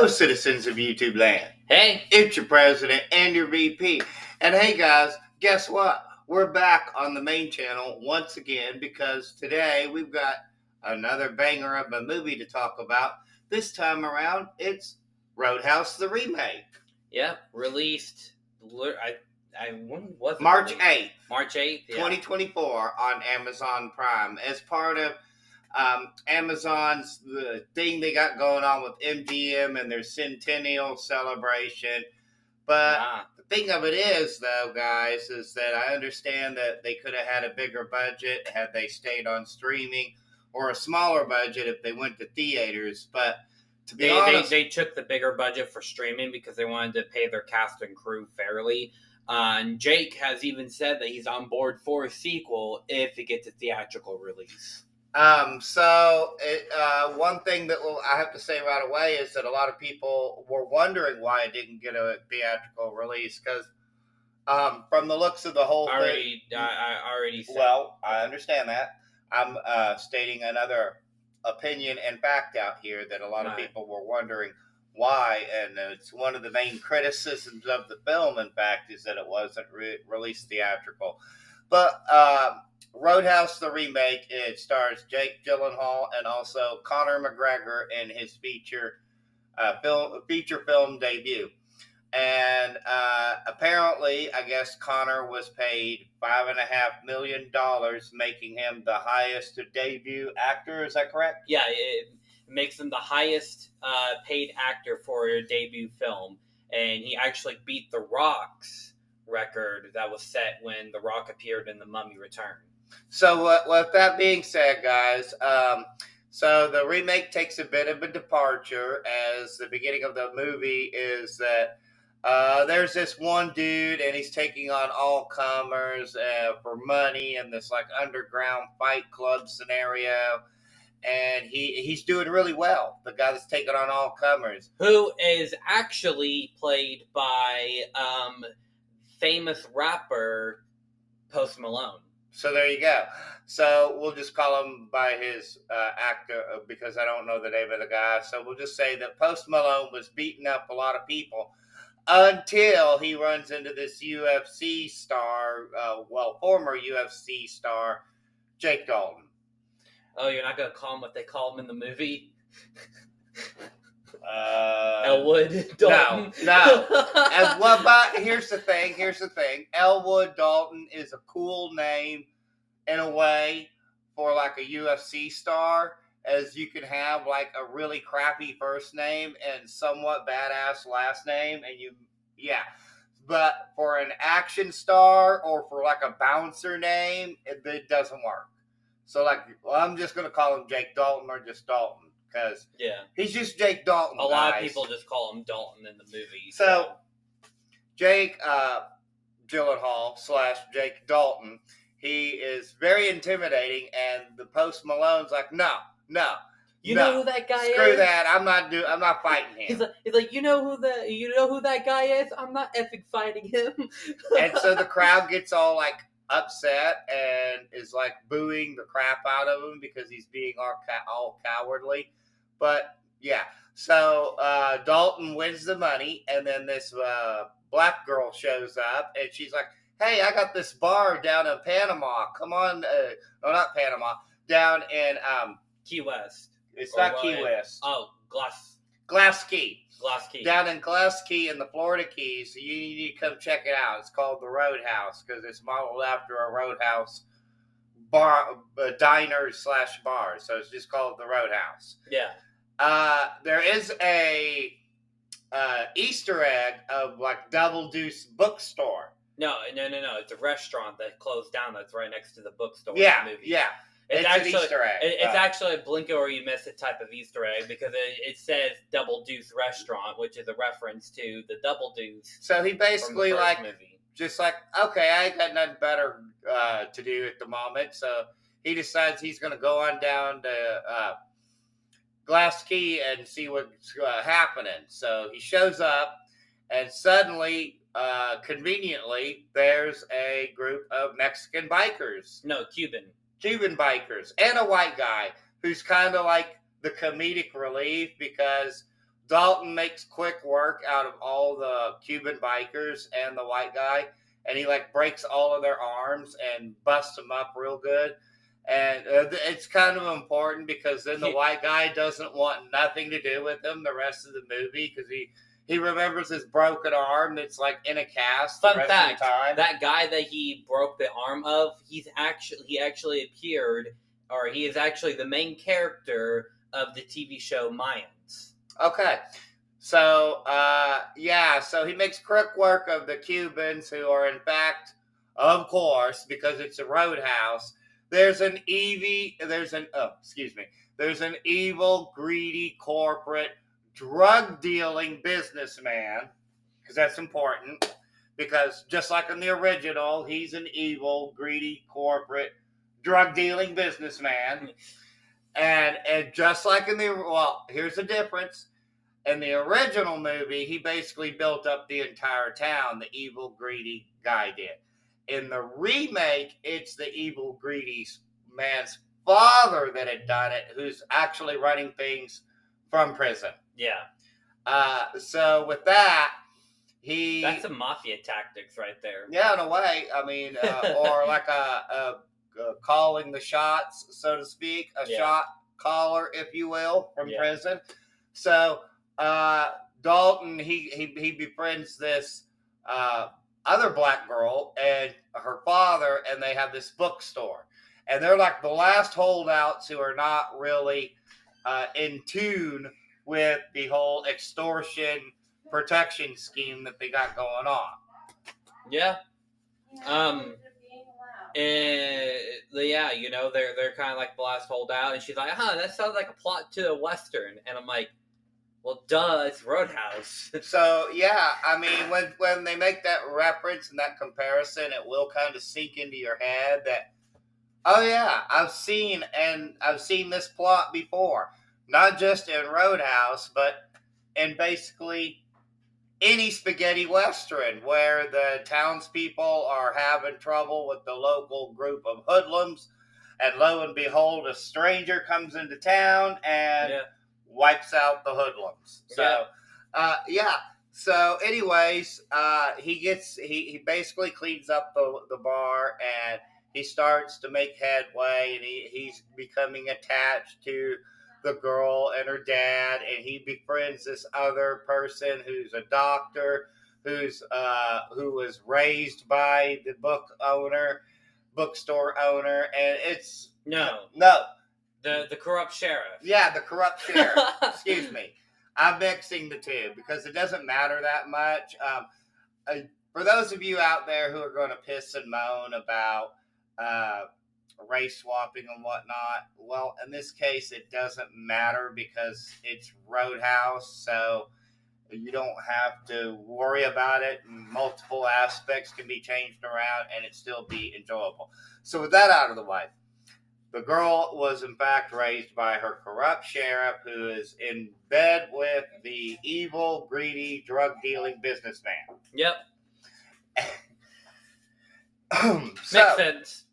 Hello, citizens of YouTube land. Hey, It's your president and your VP. And hey, guys, guess what? We're back on the main channel once again because today we've got another banger of a movie to talk about. This time around, it's Roadhouse the Remake. yeah, released. When was it? March released? 8th, March 8th, yeah. 2024 on Amazon Prime as part of Amazon's the thing they got going on with MGM and their centennial celebration. But the thing of it is, though, guys, is that I understand that they could have had a bigger budget had they stayed on streaming, or a smaller budget if they went to theaters. But to be honest, they took the bigger budget for streaming because they wanted to pay their cast and crew fairly. And Jake has even said that he's on board for a sequel if it gets a theatrical release. One thing that I have to say right away is that a lot of people were wondering why it didn't get a theatrical release because, from the looks of the whole thing, I already said. Well, I understand that. I'm stating another opinion and fact out here that a lot of people were wondering why, and it's one of the main criticisms of the film. In fact, is that it wasn't released theatrical, but. Roadhouse the Remake, it stars Jake Gyllenhaal and also Conor McGregor in his feature film debut. And apparently, I guess Conor was paid $5.5 million, making him the highest debut actor. Is that correct? Yeah, it makes him the highest paid actor for a debut film. And he actually beat The Rock's record that was set when The Rock appeared in The Mummy Returns. So with that being said, guys, so the remake takes a bit of a departure as the beginning of the movie is that there's this one dude and he's taking on all comers for money in this like underground fight club scenario. And he's doing really well. The guy that's taking on all comers. Who is actually played by famous rapper Post Malone. So there you go. So we'll just call him by his actor because I don't know the name of the guy. So we'll just say that Post Malone was beating up a lot of people until he runs into this UFC star, former UFC star, Jake Dalton. Oh, you're not going to call him what they call him in the movie? Elwood Dalton. No. But here's the thing. Elwood Dalton is a cool name in a way for like a UFC star, as you can have like a really crappy first name and somewhat badass last name, But for an action star or for like a bouncer name, it doesn't work. So I'm just gonna call him Jake Dalton or just Dalton. Because he's just Jake Dalton. A lot of people just call him Dalton in the movie. So Jake Gyllenhaal / Jake Dalton, he is very intimidating, and the Post Malone's like, no. You know who that guy is? Screw that! I'm not fighting him. He's like, you know who that guy is? I'm not effing fighting him. And so the crowd gets all like upset and is like booing the crap out of him because he's being all cowardly. But yeah, so Dalton wins the money, and then this black girl shows up, and she's like, "Hey, I got this bar down in Panama. Come on, not Panama, down in Key West. It's not Key West. Oh, Glass Key. Glass Key. Down in Glass Key in the Florida Keys. So you need to come check it out. It's called the Roadhouse because it's modeled after a Roadhouse bar, diner / bar. So it's just called the Roadhouse. Yeah. There is a Easter egg of like Double Deuce bookstore. No. It's a restaurant that closed down. That's right next to the bookstore. Yeah, in the movie. yeah. It's actually an Easter egg. It's actually a blink it or you miss it type of Easter egg because it says Double Deuce Restaurant, which is a reference to the Double Deuce. So he basically just like, okay, I ain't got nothing better to do at the moment. So he decides he's going to go on down to Glass Key and see what's happening. So he shows up, and suddenly, conveniently, there's a group of Mexican bikers. No, Cuban bikers and a white guy who's kind of like the comedic relief because Dalton makes quick work out of all the Cuban bikers and the white guy, and he like breaks all of their arms and busts them up real good. And it's kind of important because then the white guy doesn't want nothing to do with him the rest of the movie because he remembers his broken arm that's like in a cast. Fun fact: that guy that he broke the arm of, he actually appeared, or he is actually the main character of the TV show Mayans. Okay. So, so he makes quick work of the Cubans who are, in fact, of course, because it's a roadhouse, there's an evil, greedy, corporate, drug-dealing businessman, because that's important, because just like in the original, he's an evil, greedy, corporate, drug-dealing businessman, and just like in here's the difference. In the original movie, he basically built up the entire town, the evil, greedy guy did. In the remake, it's the evil, greedy man's father that had done it, who's actually running things from prison. Yeah. So with that, that's some mafia tactics right there. Yeah, in a way. I mean, or like a calling the shots, so to speak, shot caller, if you will, from prison. So Dalton, he befriends this other black girl and her father, and they have this bookstore. And they're like the last holdouts who are not really in tune with the whole extortion protection scheme that they got going on. Yeah. They're kind of like the last holdout, and she's like, that sounds like a plot to a Western. And I'm like, well, duh, it's Roadhouse. So, yeah, I mean, when they make that reference and that comparison, it will kind of sink into your head that, oh, yeah, I've seen this plot before. Not just in Roadhouse, but in basically any spaghetti Western where the townspeople are having trouble with the local group of hoodlums, and lo and behold, a stranger comes into town and wipes out the hoodlums. So, So, anyways, he basically cleans up the bar, and he starts to make headway, and he's becoming attached to the girl and her dad, and he befriends this other person who's a doctor, who was raised by the bookstore owner, and it's the corrupt sheriff. Yeah, the corrupt sheriff. Excuse me, I'm mixing the two because it doesn't matter that much. For those of you out there who are going to piss and moan about race swapping and whatnot, well, in this case, it doesn't matter because it's Roadhouse, so you don't have to worry about it. Multiple aspects can be changed around and it still be enjoyable. So with that out of the way, the girl was in fact raised by her corrupt sheriff, who is in bed with the evil, greedy, drug-dealing businessman. Yep. Makes sense.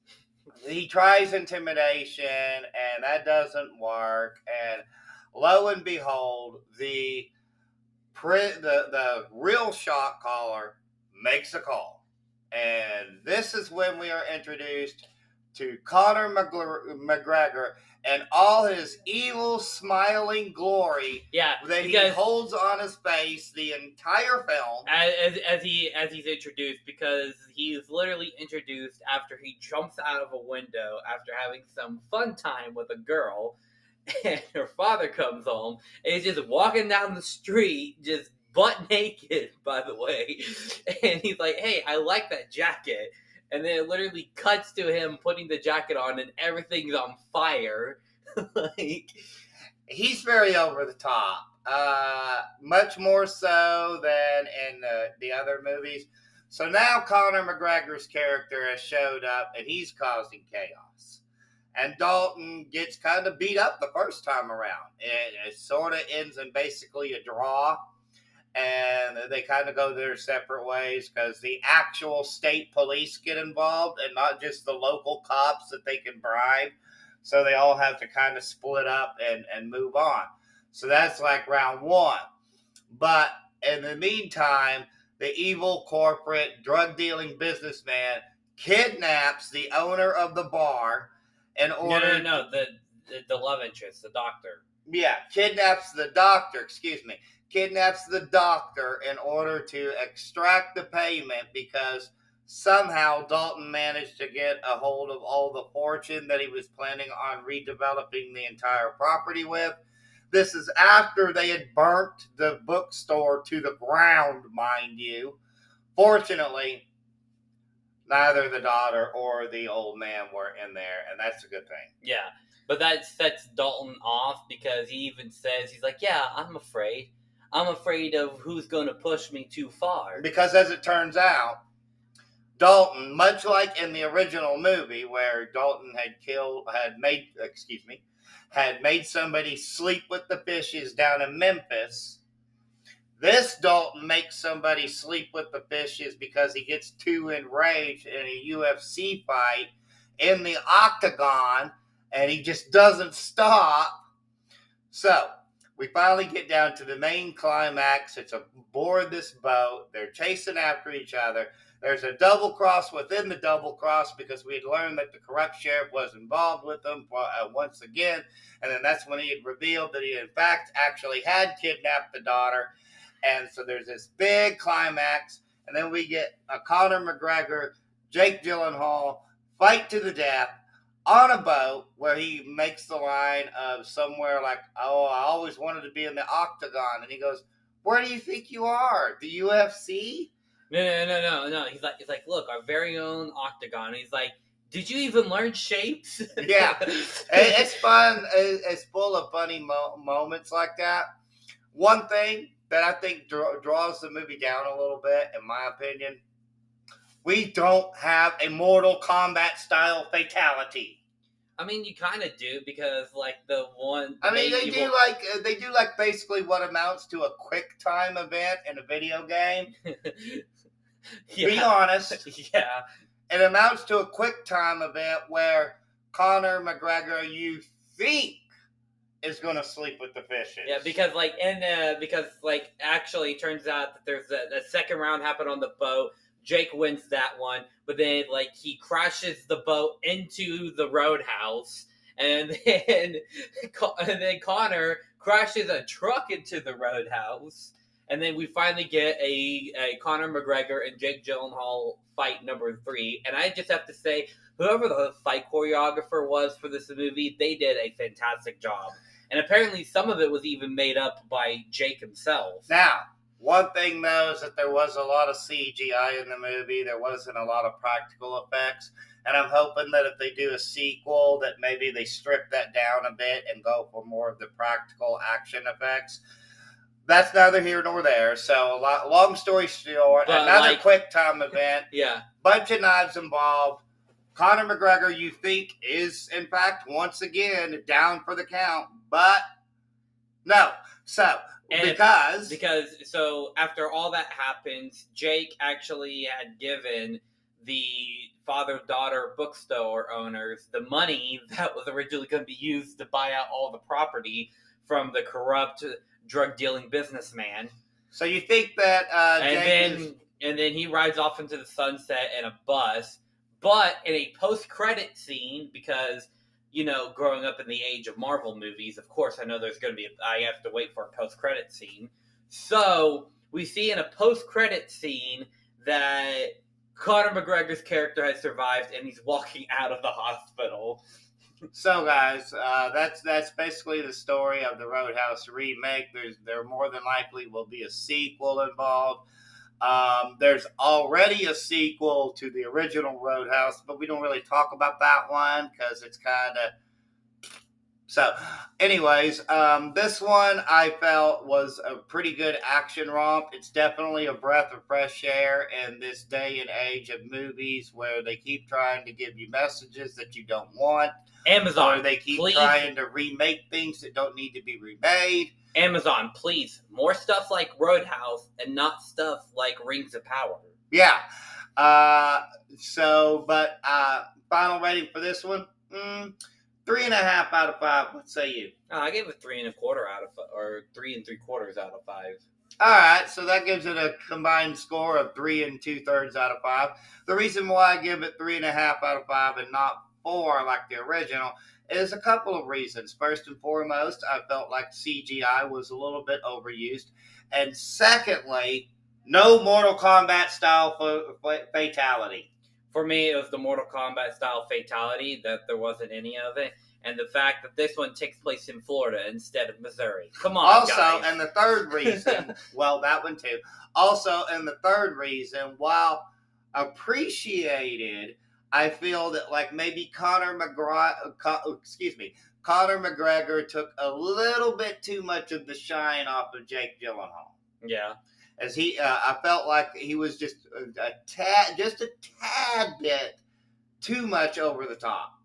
He tries intimidation, and that doesn't work. And lo and behold, the real shot caller makes a call. And this is when we are introduced to Conor McGregor and all his evil, smiling glory that he holds on his face the entire film. As he's introduced, because he's literally introduced after he jumps out of a window after having some fun time with a girl, and her father comes home, and he's just walking down the street, just butt naked, by the way, and he's like, hey, I like that jacket. And then it literally cuts to him putting the jacket on, and everything's on fire. He's very over the top, much more so than in the other movies. So now Conor McGregor's character has showed up, and he's causing chaos. And Dalton gets kind of beat up the first time around. It sort of ends in basically a draw. And they kind of go their separate ways because the actual state police get involved and not just the local cops that they can bribe. So they all have to kind of split up and move on. So that's like round one. But in the meantime, the evil corporate drug dealing businessman kidnaps the owner of the bar in order. No. The love interest, the doctor. Yeah, kidnaps the doctor. Excuse me. Kidnaps the doctor in order to extract the payment because somehow Dalton managed to get a hold of all the fortune that he was planning on redeveloping the entire property with. This is after they had burnt the bookstore to the ground, mind you. Fortunately, neither the daughter or the old man were in there, and that's a good thing. Yeah, but that sets Dalton off because he even says, he's like, yeah, I'm afraid. I'm afraid of who's going to push me too far. Because as it turns out, Dalton, much like in the original movie where Dalton had made somebody sleep with the fishes down in Memphis, this Dalton makes somebody sleep with the fishes because he gets too enraged in a UFC fight in the octagon, and he just doesn't stop. So, we finally get down to the main climax. It's aboard this boat. They're chasing after each other. There's a double cross within the double cross because we had learned that the corrupt sheriff was involved with them once again. And then that's when he had revealed that he, in fact, actually had kidnapped the daughter. And so there's this big climax. And then we get a Conor McGregor, Jake Gyllenhaal fight to the death on a boat where he makes the line of somewhere like, oh, I always wanted to be in the octagon. And he goes, where do you think you are? The UFC? No. He's like, look, our very own octagon. He's like, did you even learn shapes? Yeah. It's fun. It's full of funny moments like that. One thing that I think draws the movie down a little bit, in my opinion, we don't have a Mortal Kombat style fatality. I mean, you kind of do because, like, the one. I mean, they do like basically what amounts to a quick time event in a video game. Yeah. Be honest. Yeah. It amounts to a quick time event where Conor McGregor, you think, is going to sleep with the fishes. Yeah, because actually, it turns out that there's the second round happened on the boat. Jake wins that one, but then he crashes the boat into the roadhouse, and then Conor crashes a truck into the roadhouse, and then we finally get a Conor McGregor and Jake Gyllenhaal fight number 3. And I just have to say, whoever the fight choreographer was for this movie, they did a fantastic job, and apparently some of it was even made up by Jake himself. Now, one thing, though, is that there was a lot of CGI in the movie. There wasn't a lot of practical effects. And I'm hoping that if they do a sequel, that maybe they strip that down a bit and go for more of the practical action effects. That's neither here nor there. So, long story short, another quick time event. Yeah. Bunch of knives involved. Conor McGregor, you think, is, in fact, once again, down for the count. But, no. So... Because so after all that happens, Jake actually had given the father-daughter bookstore owners the money that was originally going to be used to buy out all the property from the corrupt drug-dealing businessman. So you think that and then he rides off into the sunset in a bus, but in a post-credit scene, because growing up in the age of Marvel movies, of course, I know there's going to be I have to wait for a post-credit scene. So we see in a post-credit scene that Conor McGregor's character has survived, and he's walking out of the hospital. So, guys, that's basically the story of the Roadhouse remake. There more than likely will be a sequel involved. There's already a sequel to the original Roadhouse, but we don't really talk about that one because it's kind of... So, anyways, this one I felt was a pretty good action romp. It's definitely a breath of fresh air in this day and age of movies where they keep trying to give you messages that you don't want. Amazon, or they keep trying to remake things that don't need to be remade. Amazon, please, more stuff like Roadhouse and not stuff like Rings of Power. Yeah. Final rating for this one, 3.5 out of 5. What say you? I gave it 3.25 out of 5, or 3 3/4 out of 5. All right, so that gives it a combined score of 3 2/3 out of 5. The reason why I give it 3.5 out of 5 and not 4 like the original is a couple of reasons. First and foremost, I felt like CGI was a little bit overused, and secondly, no Mortal Kombat style fatality. For me, it was the Mortal Kombat style fatality that there wasn't any of it. And the fact that this one takes place in Florida instead of Missouri. Come on, also, guys. And the third reason, well, that one too. Also, and the third reason, while appreciated, I feel that like maybe Conor McGregor took a little bit too much of the shine off of Jake Gyllenhaal. Yeah. As I felt like he was just a tad bit too much over the top.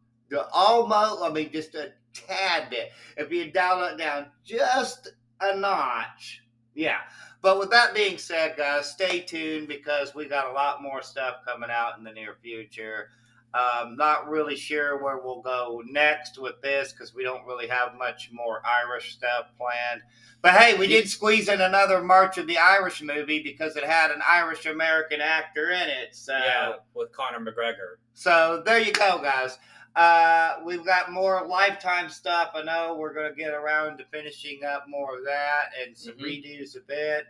Just a tad bit. If you dial it down just a notch, yeah. But with that being said, guys, stay tuned because we got a lot more stuff coming out in the near future. Not really sure where we'll go next with this because we don't really have much more Irish stuff planned. But hey, we did squeeze in another March of the Irish movie because it had an Irish American actor in it. So yeah, with Conor McGregor. So there you go, guys. We've got more Lifetime stuff. I know we're going to get around to finishing up more of that and some redos a bit.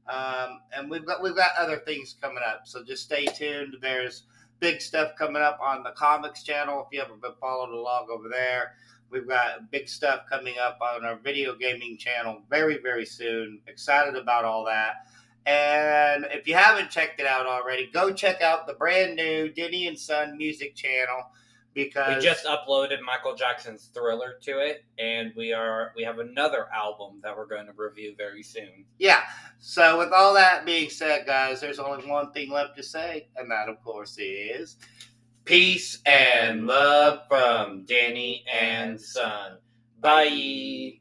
And we've got other things coming up. So just stay tuned. There's big stuff coming up on the comics channel. If you haven't been followed along over there, we've got big stuff coming up on our video gaming channel very, very soon. Excited about all that. And if you haven't checked it out already, go check out the brand new Denny and Son music channel because we just uploaded Michael Jackson's Thriller to it, and we have another album that we're going to review very soon. Yeah. So with all that being said, guys, there's only one thing left to say, and that, of course, is peace and love from Denny and Son. Bye.